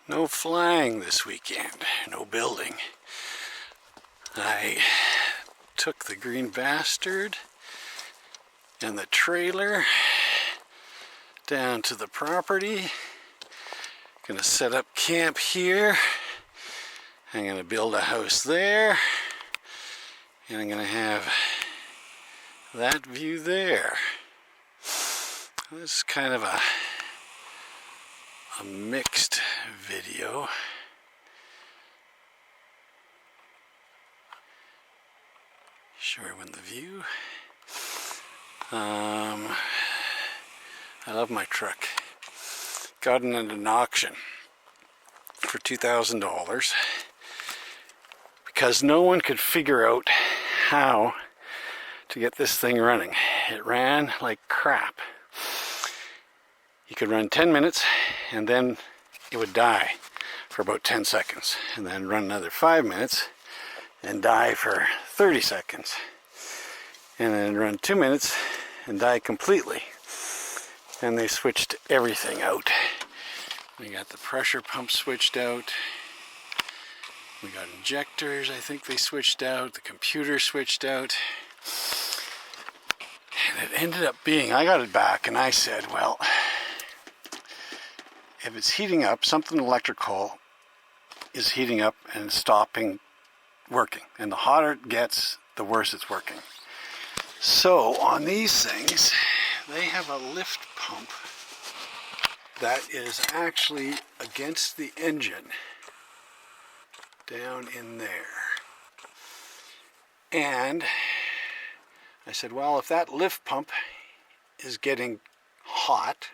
No flying this weekend, no building. I took the green bastard and the trailer down to the property. Gonna set up camp here. I'm gonna build a house there. And I'm gonna have that view there. This is kind of a mixed video. Showing the view. I love my truck. Got it at an auction for $2,000 because no one could figure out how to get this thing running. It ran like crap. You could run 10 minutes and then it would die for about 10 seconds, and then run another 5 minutes and die for 30 seconds, and then run 2 minutes and die completely. And they switched everything out. We got the pressure pump switched out. We got injectors, I think they switched out. The computer switched out. And it ended up being, I got it back and I said, well, if it's heating up, something electrical is heating up and stopping working. And the hotter it gets, the worse it's working. So on these things, they have a lift pump that is actually against the engine down in there. And I said, well, if that lift pump is getting hot,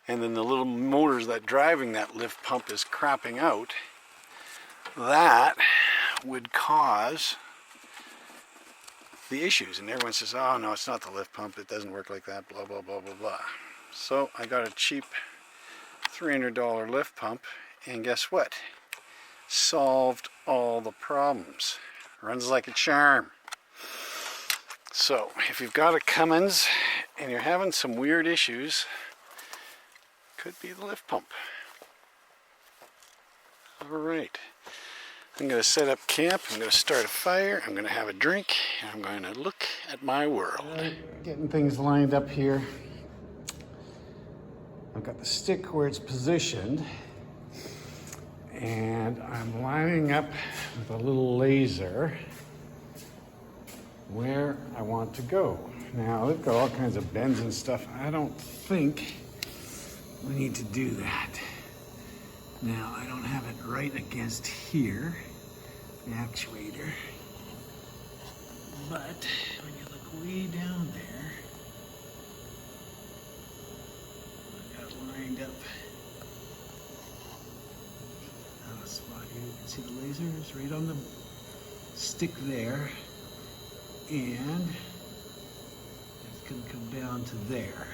and then the little motors that driving that lift pump is crapping out, that would cause the issues. And everyone says, oh no, it's not the lift pump, it doesn't work like that, blah blah blah blah blah. So I got a cheap $300 lift pump, and guess what? Solved all the problems. Runs like a charm. So if you've got a Cummins and you're having some weird issues, could be the lift pump. Alright, I'm going to set up camp, I'm going to start a fire, I'm going to have a drink, and I'm going to look at my world. Getting things lined up here. I've got the stick where it's positioned, and I'm lining up with a little laser where I want to go. Now, they've got all kinds of bends and stuff. I don't think we need to do that. Now, I don't have it right against here, the actuator, but when you look way down there, I've got it lined up. Now, a spot here, you can see the laser is right on the stick there, and it's going to come down to there.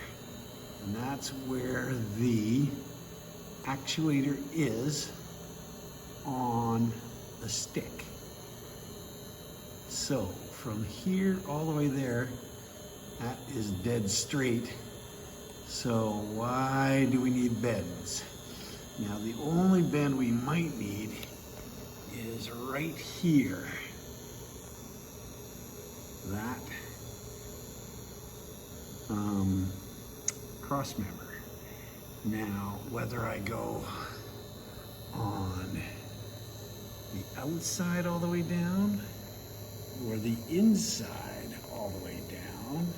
And that's where the actuator is on the stick. So from here all the way there, that is dead straight. So why do we need bends? Now the only bend we might need is right here. That cross member. Now, whether I go on the outside all the way down or the inside all the way down,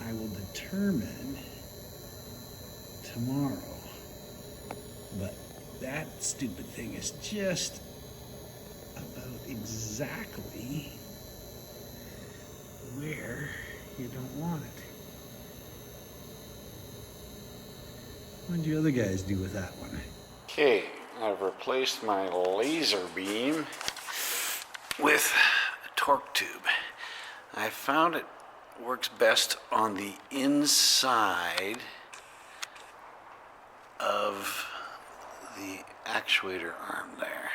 I will determine tomorrow. But that stupid thing is just about exactly where you don't want it. What do you other guys do with that one? Okay, I've replaced my laser beam with a torque tube. I found it works best on the inside of the actuator arm there.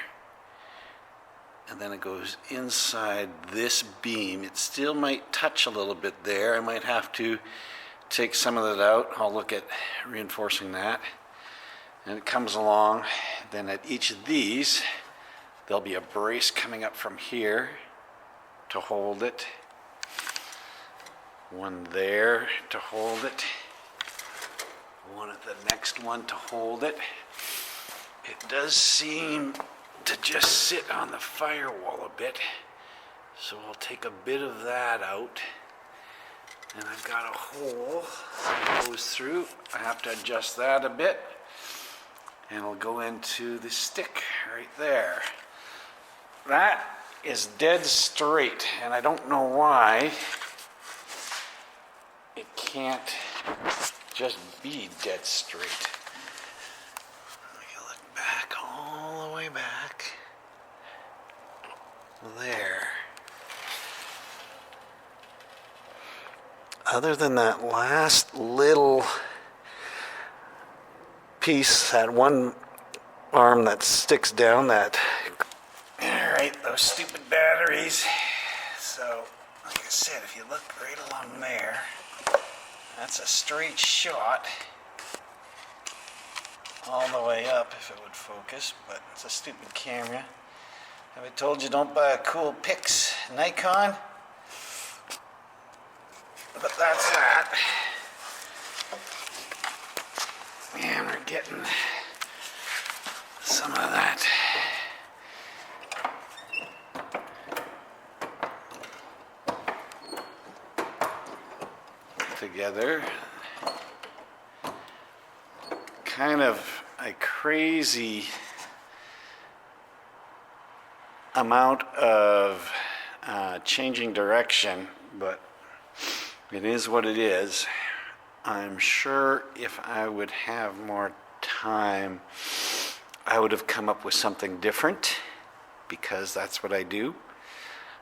And then it goes inside this beam. It still might touch a little bit there. I might have to take some of that out. I'll look at reinforcing that. and it comes along. Then at each of these, there'll be a brace coming up from here to hold it. One there to hold it. One at the next one to hold it. It does seem to just sit on the firewall a bit, so I'll take a bit of that out. And I've got a hole that goes through. I have to adjust that a bit, and it'll go into the stick right there. That is dead straight, and I don't know why it can't just be dead straight. If you look back, all the way back, there. Other than that last little piece, that one arm that sticks down, that, alright, those stupid batteries. So, like I said, if you look right along there, that's a straight shot all the way up, if it would focus, but it's a stupid camera. Have I told you don't buy a cool Pix Nikon? But that's that. And we're getting some of that together. Kind of a crazy amount of changing direction, but it is what it is. I'm sure if I would have more time, I would have come up with something different, because that's what I do.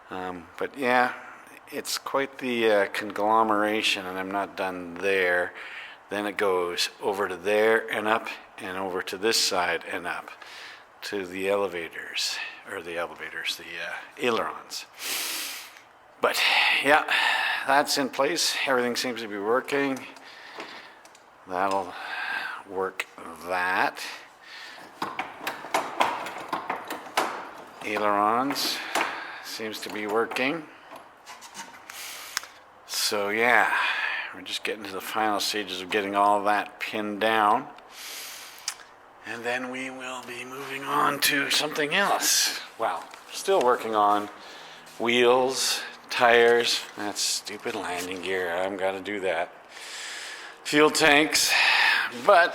But yeah, it's quite the conglomeration, and I'm not done there. Then it goes over to there and up, and over to this side and up to the elevators, the ailerons. But yeah, that's in place. Everything seems to be working. That'll work that. Ailerons seems to be working. So yeah, we're just getting to the final stages of getting all that pinned down. And then we will be moving on to something else. Well, still working on wheels, tires, that stupid landing gear. I've got to do that. Fuel tanks, but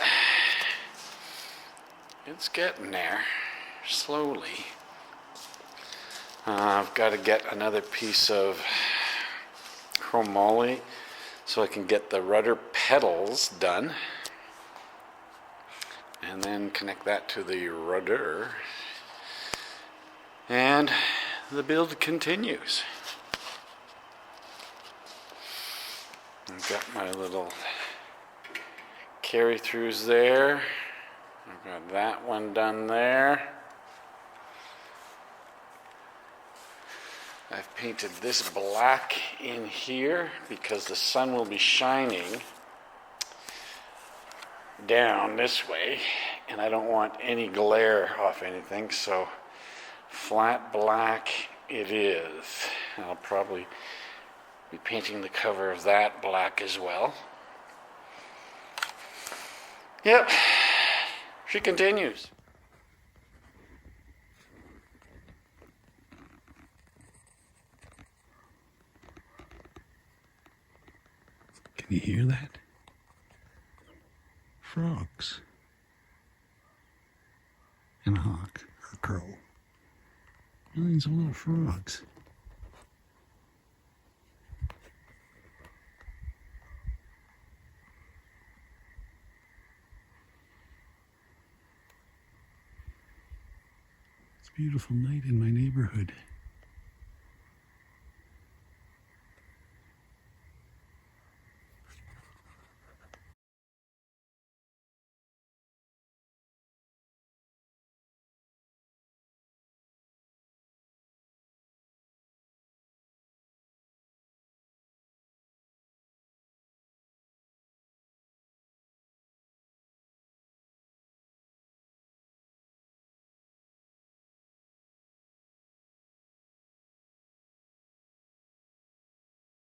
it's getting there, slowly. I've got to get another piece of chromoly so I can get the rudder pedals done, and then connect that to the rudder, and the build continues. I've got my little carry-throughs there. I've got that one done there. I've painted this black in here because the sun will be shining down this way, and I don't want any glare off anything, so flat black it is. I'll probably be painting the cover of that black as well. Yep, she continues. Can you hear that? Frogs. And a hawk, a crow. Millions of little frogs. It's a beautiful night in my neighborhood.